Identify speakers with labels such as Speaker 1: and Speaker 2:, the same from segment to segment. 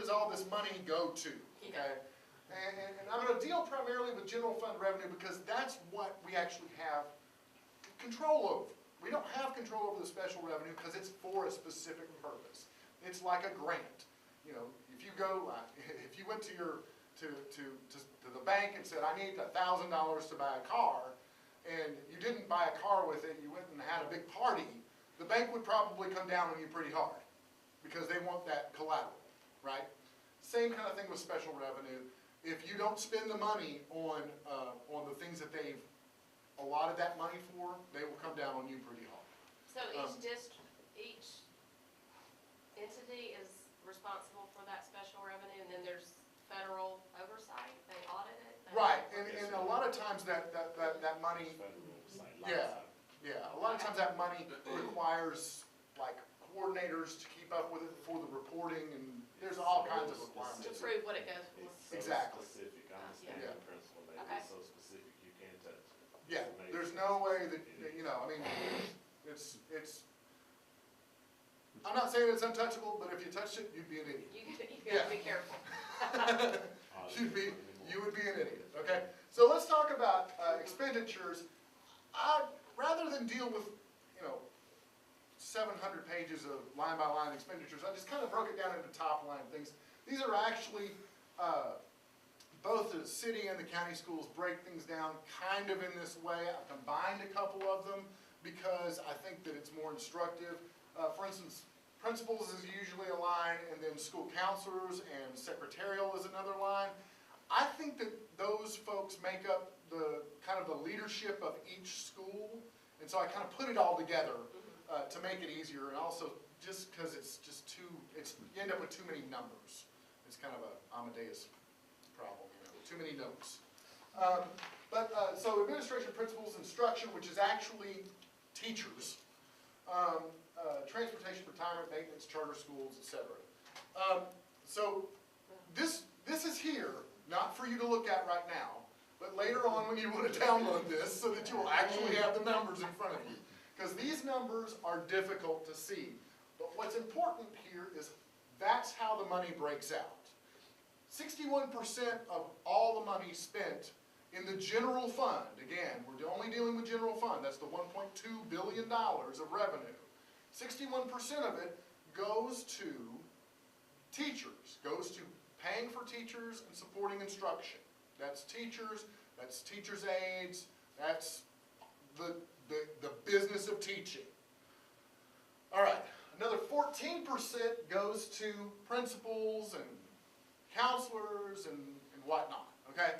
Speaker 1: does all this money go to? Okay, and I'm going to deal primarily with general fund revenue because that's what we actually have control over. We don't have control over the special revenue because it's for a specific purpose. It's like a grant. You know, if you go, if you went to your to the bank and said, I need $1,000 to buy a car, and you didn't buy a car with it, you went and had a big party, the bank would probably come down on you pretty hard because they want that collateral, right? Same kind of thing with special revenue. If you don't spend the money on the things that they've allotted that money for, they will come down on you pretty hard.
Speaker 2: So each entity is responsible for that special revenue, and then there's federal oversight, they audit it?
Speaker 1: Right, and a lot of times that money, yeah, a lot of times that money requires like coordinators to keep up with it for the reporting, and there's all kinds of requirements.
Speaker 2: To prove what it goes for.
Speaker 3: So
Speaker 1: exactly.
Speaker 3: Specific, I understand the principle, but it's so specific you can't touch it.
Speaker 1: Yeah, there's no way that, you know, I mean, it's, I'm not saying it's untouchable, but if you touched it, you'd be an idiot.
Speaker 2: You gotta be careful.
Speaker 1: You would be an idiot, okay? So let's talk about expenditures. Rather than deal with, you know, 700 pages of line-by-line expenditures, I just kind of broke it down into top-line things. These are actually, both the city and the county schools break things down kind of in this way. I've combined a couple of them because I think that it's more instructive. For instance, principals is usually a line, and then school counselors and secretarial is another line. I think that those folks make up the kind of the leadership of each school, and so I kind of put it all together to make it easier, and also just because it's just too, you end up with too many numbers. It's kind of a Amadeus problem, you know, too many notes. So administration, principals, instruction, which is actually teachers, transportation, retirement, maintenance, charter schools, etc. So this is here, not for you to look at right now, but later on when you want to download this so that you will actually have the numbers in front of you. Because these numbers are difficult to see. But what's important here is that's how the money breaks out. 61% of all the money spent in the general fund, again, we're only dealing with general fund, that's the $1.2 billion of revenue. 61% of it goes to teachers, goes to paying for teachers and supporting instruction. That's teachers aides, that's the business of teaching. All right, another 14% goes to principals and counselors and whatnot, okay?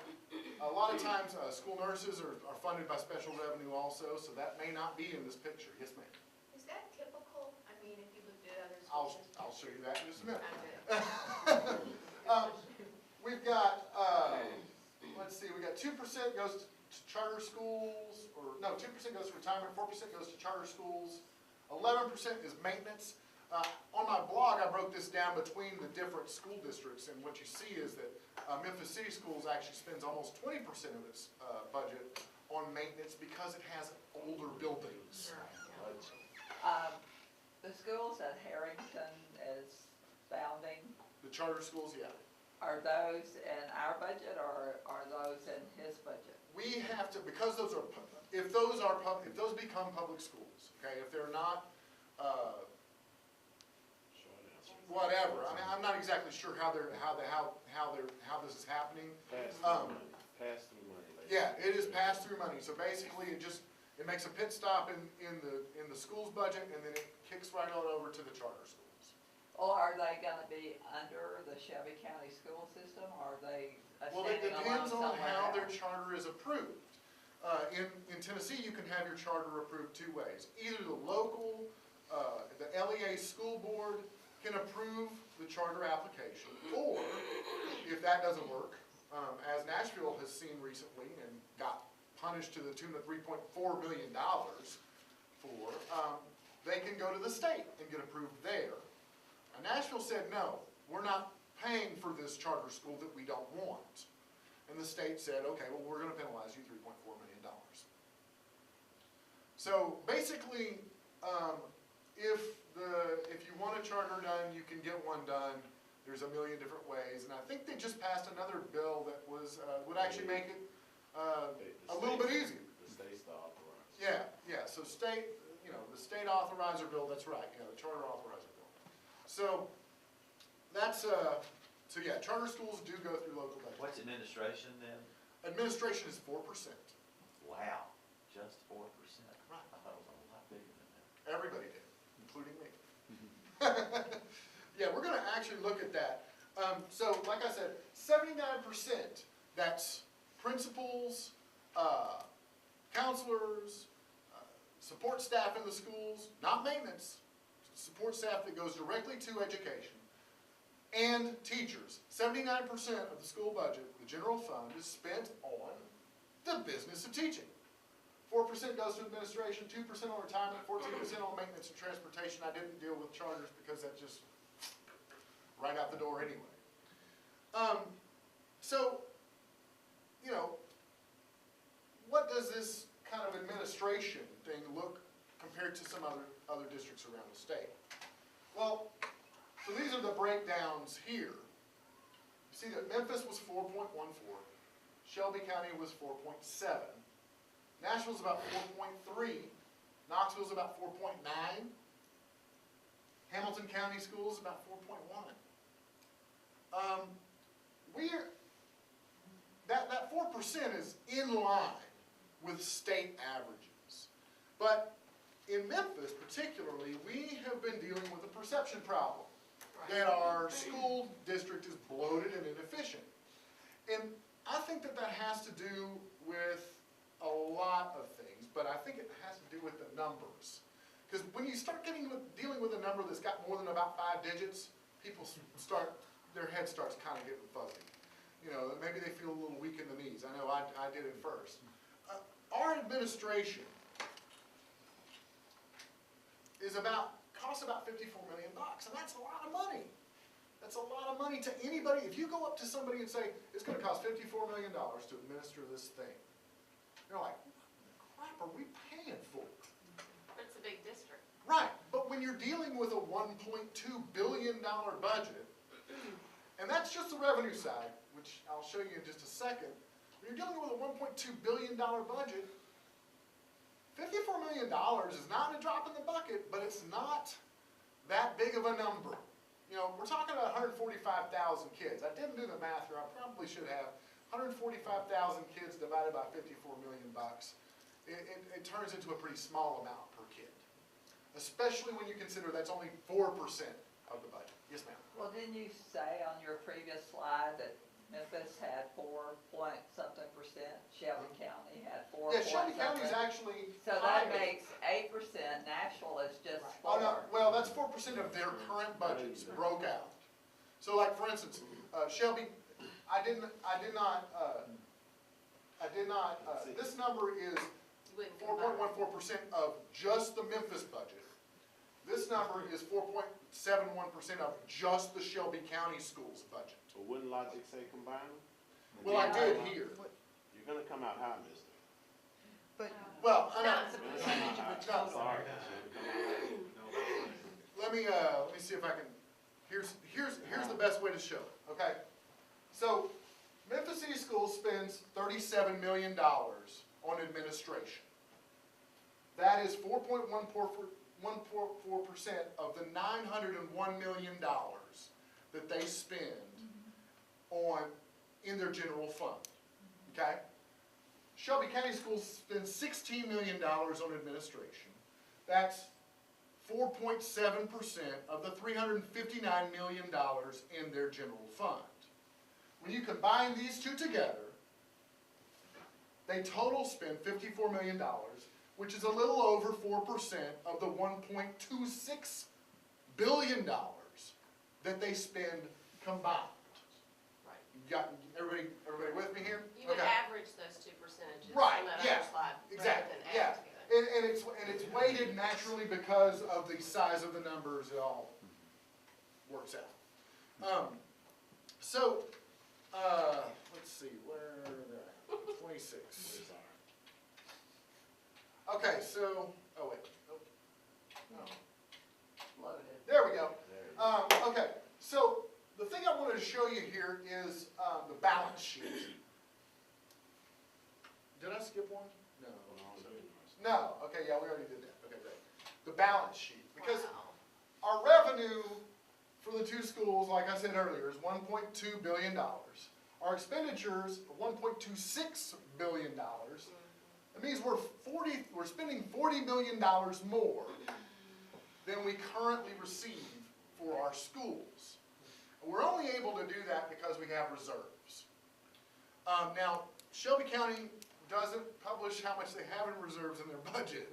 Speaker 1: A lot of times school nurses are funded by special revenue also, so that may not be in this picture. Yes, ma'am?
Speaker 4: Is that typical? I mean, if you looked at other schools?
Speaker 1: I'll show you that in just a minute. We've got, let's see, we got 2% goes to charter schools, or no, 2% goes to retirement, 4% goes to charter schools, 11% is maintenance. On my blog, I broke this down between the different school districts, and what you see is that Memphis City Schools actually spends almost 20% of its budget on maintenance because it has older buildings.
Speaker 5: The schools at Harrington is founding.
Speaker 1: The charter schools, yeah.
Speaker 5: Are those in our budget or are those in his budget?
Speaker 1: We have to, because those are, if those become public schools, okay, if they're not, whatever. I mean, I'm not exactly sure how this is happening.
Speaker 3: Pass through money.
Speaker 1: Yeah, it is pass through money. So basically, it makes a pit stop in the school's budget, and then it kicks right on over to the charter schools.
Speaker 5: Or are they going to be under the Shelby County school system, or are they
Speaker 1: Well, it
Speaker 5: standing alone
Speaker 1: depends on
Speaker 5: somewhere
Speaker 1: how their
Speaker 5: else?
Speaker 1: charter is approved. In Tennessee, you can have your charter approved two ways. Either the local, the LEA school board can approve the charter application, or if that doesn't work, as Nashville has seen recently and got punished to the tune of $3.4 million for, they can go to the state and get approved there. Now, Nashville said, no, we're not paying for this charter school that we don't want. And the state said, okay, well, we're going to penalize you $3.4 million. So basically, if you want a charter done, you can get one done. There's a million different ways, and I think they just passed another bill that was, would actually make it, a little bit easier.
Speaker 3: The state's the authorized.
Speaker 1: Yeah, so state, the state authorizer bill, that's right, the charter authorizer bill. So, that's, charter schools do go through local budgets.
Speaker 6: What's administration then?
Speaker 1: Administration is 4%.
Speaker 6: Wow, just 4%.
Speaker 1: Right.
Speaker 6: I thought it was a lot bigger than that.
Speaker 1: Everybody did, including me. Yeah, we're gonna actually look at that. So, like I said, 79%, that's principals, counselors, support staff in the schools, not maintenance, support staff that goes directly to education, and teachers. 79% of the school budget, the general fund, is spent on the business of teaching. 4% goes to administration, 2% on retirement, 14% on maintenance and transportation. I didn't deal with charters because that's just right out the door anyway. So, what does this kind of administration thing look compared to some other districts around the state? Well, so these are the breakdowns here. You see that Memphis was 4.14, Shelby County was 4.7, Nashville's about 4.3, Knoxville's about 4.9, Hamilton County Schools about 4.1. That 4% is in line with state averages. But in Memphis particularly, we have been dealing with a perception problem that our school district is bloated and inefficient. And I think that has to do with a lot of things, but I think it has to do with the numbers. Because when you start dealing with a number that's got more than about 5 digits, people their head starts kind of getting fuzzy. Maybe they feel a little weak in the knees. I know I did it first. Our administration costs about $54 million, and that's a lot of money. That's a lot of money to anybody. If you go up to somebody and say, it's going to cost $54 million to administer this thing, they're like, what the crap are we paying for?
Speaker 2: But it's a big district.
Speaker 1: Right, but when you're dealing with a $1.2 billion budget, and that's just the revenue side, which I'll show you in just a second. When you're dealing with a $1.2 billion budget, $54 million is not a drop in the bucket, but it's not that big of a number. We're talking about 145,000 kids. I didn't do the math here, I probably should have. 145,000 kids divided by $54 million. It turns into a pretty small amount per kid. Especially when you consider that's only 4% of the budget. Yes, ma'am.
Speaker 5: Well, didn't you say on your previous slide that Memphis had 4-point-something%, Shelby County had 4
Speaker 1: Yeah, Shelby County is
Speaker 5: something?
Speaker 1: actually
Speaker 5: So
Speaker 1: higher.
Speaker 5: that makes 8%, Nashville is just 4.
Speaker 1: Oh, no, well, that's 4% of their current budgets broke out. So like, for instance, Shelby, this number is
Speaker 2: You wouldn't combine.
Speaker 1: 4.14% of just the Memphis budget. This number is 4.71% of just the Shelby County Schools budget.
Speaker 3: But wouldn't logic say combine them?
Speaker 1: Well, I did here.
Speaker 3: You're gonna come out high, mister.
Speaker 1: Well, I know.
Speaker 2: Not
Speaker 3: You're gonna come out high.
Speaker 1: No.
Speaker 3: Sorry.
Speaker 1: Let me see if I can, here's the best way to show it, okay? So, Memphis City Schools spends $37 million on administration. That is 4.14% of the $901 million that they spend in their general fund, okay? Shelby County Schools spend $16 million on administration. That's 4.7% of the $359 million in their general fund. When you combine these two together, they total spend $54 million, which is a little over 4% of the $1.26 billion that they spend combined.
Speaker 2: Right.
Speaker 1: You got everybody with me here?
Speaker 2: You would
Speaker 1: Okay.
Speaker 2: average those 2%
Speaker 1: Right,
Speaker 2: on that
Speaker 1: yeah,
Speaker 2: other slide,
Speaker 1: exactly,
Speaker 2: rather than
Speaker 1: yeah.
Speaker 2: add together.
Speaker 1: And it's weighted naturally because of the size of the numbers. It all works out. Let's see, where are they? 26. Okay, so, oh wait, nope. No.
Speaker 5: Loaded.
Speaker 1: There we go.
Speaker 3: There you go.
Speaker 1: Okay, so the thing wanted to show you here is the balance sheet. Did I skip one? No. No, okay, yeah, we already did that, okay, great. The balance sheet, because
Speaker 2: Wow.
Speaker 1: our revenue for the two schools, like I said earlier, is $1.2 billion. Our expenditures, $1.26 billion. That means we're spending $40 million more than we currently receive for our schools. And we're only able to do that because we have reserves. Now, Shelby County doesn't publish how much they have in reserves in their budget.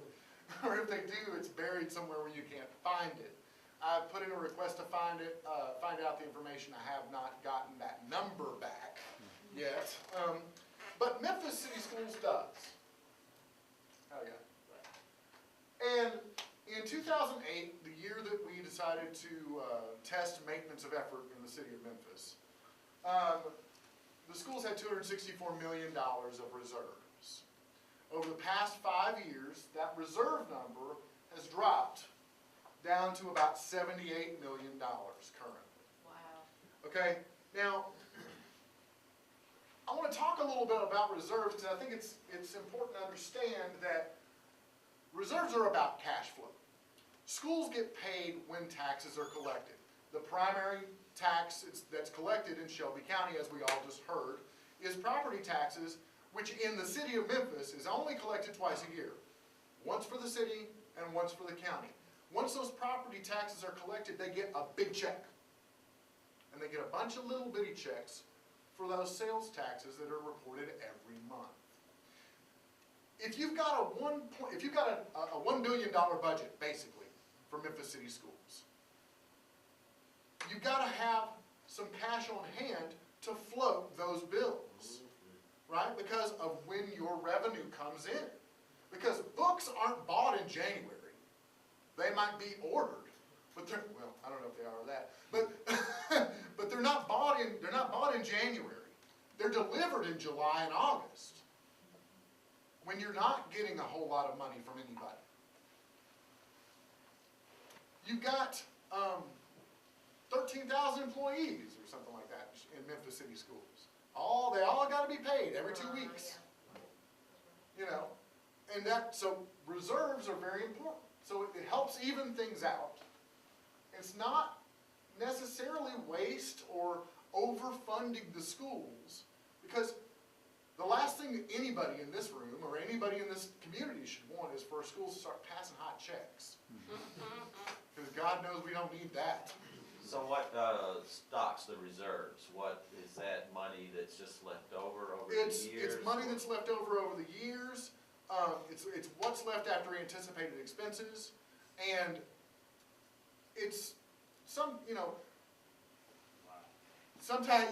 Speaker 1: Or if they do, it's buried somewhere where you can't find it. I put in a request to find out the information. I have not gotten that number back yet. But Memphis City Schools does. Oh yeah. And in 2008, the year that we decided to test maintenance of effort in the city of Memphis, the schools had $264 million of reserves. Over the past 5 years, that reserve number has dropped down to about $78 million currently.
Speaker 2: Wow.
Speaker 1: Okay, now, I want to talk a little bit about reserves because I think it's important to understand that reserves are about cash flow. Schools get paid when taxes are collected. The primary tax that's collected in Shelby County, as we all just heard, is property taxes, which in the city of Memphis is only collected twice a year. Once for the city and once for the county. Once those property taxes are collected, they get a big check. And they get a bunch of little bitty checks for those sales taxes that are reported every month. If you've got a $1 billion budget, basically, for Memphis City Schools, you've got to have some cash on hand to float those bills, right? Because of when your revenue comes in. Because books aren't bought in January. They might be ordered, but they're, well, I don't know if they are or that, but they're not bought in January. They're delivered in July and August, when you're not getting a whole lot of money from anybody. You've got 13,000 employees or something like that in Memphis City Schools. They all got to be paid every 2 weeks. You know, and so reserves are very important. So it helps even things out. It's not necessarily waste or overfunding the schools, because the last thing that anybody in this room or anybody in this community should want is for schools to start passing hot checks. Because God knows we don't need that.
Speaker 6: So what stocks the reserves? What is that money that's just left over the years?
Speaker 1: It's money that's left over the years. It's what's left after anticipated expenses, and it's sometimes,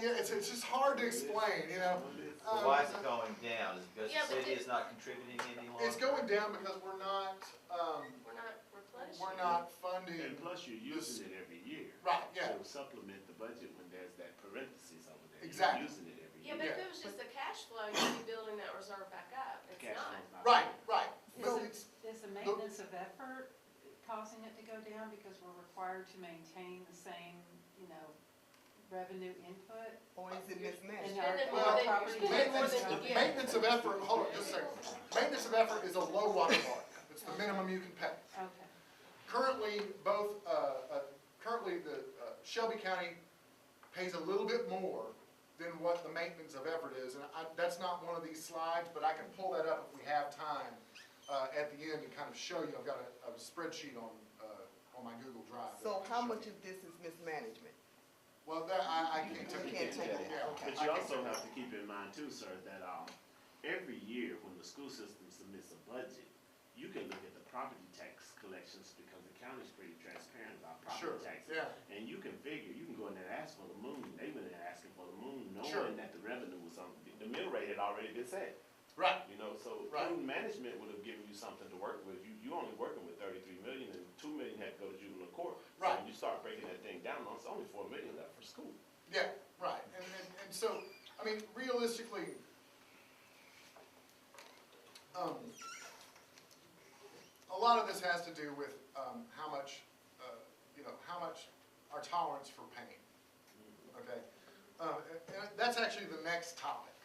Speaker 1: yeah, it's just hard to explain, you know.
Speaker 6: But why is it going down? Is it because
Speaker 2: Yeah,
Speaker 6: the
Speaker 2: but
Speaker 6: city is not contributing any longer?
Speaker 1: It's going down because we're not funding.
Speaker 3: And plus you're using it every year.
Speaker 1: Right, yeah.
Speaker 3: So supplement the budget when there's that parentheses over there.
Speaker 1: Exactly.
Speaker 3: You're using it every
Speaker 2: Yeah,
Speaker 3: year.
Speaker 2: but if it was just the cash flow, you'd be building that reserve back up. It's
Speaker 3: Cash
Speaker 2: not.
Speaker 3: flow's not.
Speaker 1: Right. But
Speaker 7: Is the maintenance of effort causing it to go down because we're required to maintain the same, revenue input?
Speaker 8: Or is it mismatched?
Speaker 7: And our
Speaker 2: Spending more
Speaker 1: Well,
Speaker 2: than, you're spending more than you get.
Speaker 1: maintenance of effort, hold on just a second. Maintenance of effort is a low water mark. It's the minimum you can pay.
Speaker 7: Okay.
Speaker 1: Currently, the Shelby County pays a little bit more than what the maintenance of effort is, and that's not one of these slides, but I can pull that up if we have time at the end and kind of show you. I've got a spreadsheet on my Google Drive.
Speaker 8: So how much of this is mismanagement?
Speaker 1: Well, I can't tell you.
Speaker 8: You can't tell me.
Speaker 1: Yeah,
Speaker 8: Okay.
Speaker 3: But you also have to keep in mind too, sir, that every year when the school system submits a budget, you can look at the property tax collections because the county's pretty transparent about
Speaker 1: Sure,
Speaker 3: property taxes.
Speaker 1: yeah.
Speaker 3: And you can figure, you can go in there and ask for the moon. They went in there asking for the moon,
Speaker 1: Sure.
Speaker 3: knowing that the revenue was on, the mill rate had already been set.
Speaker 1: Right,
Speaker 3: So
Speaker 1: Right.
Speaker 3: prudent management would have given you something to work with. You only working with 33 million and 2 million had to go to juvenile court. So
Speaker 1: Right.
Speaker 3: when you start breaking that thing down, it's only 4 million left for school.
Speaker 1: yeah, right. And so, I mean, realistically, a lot of this has to do with how much our tolerance for pain. Okay, the next topic.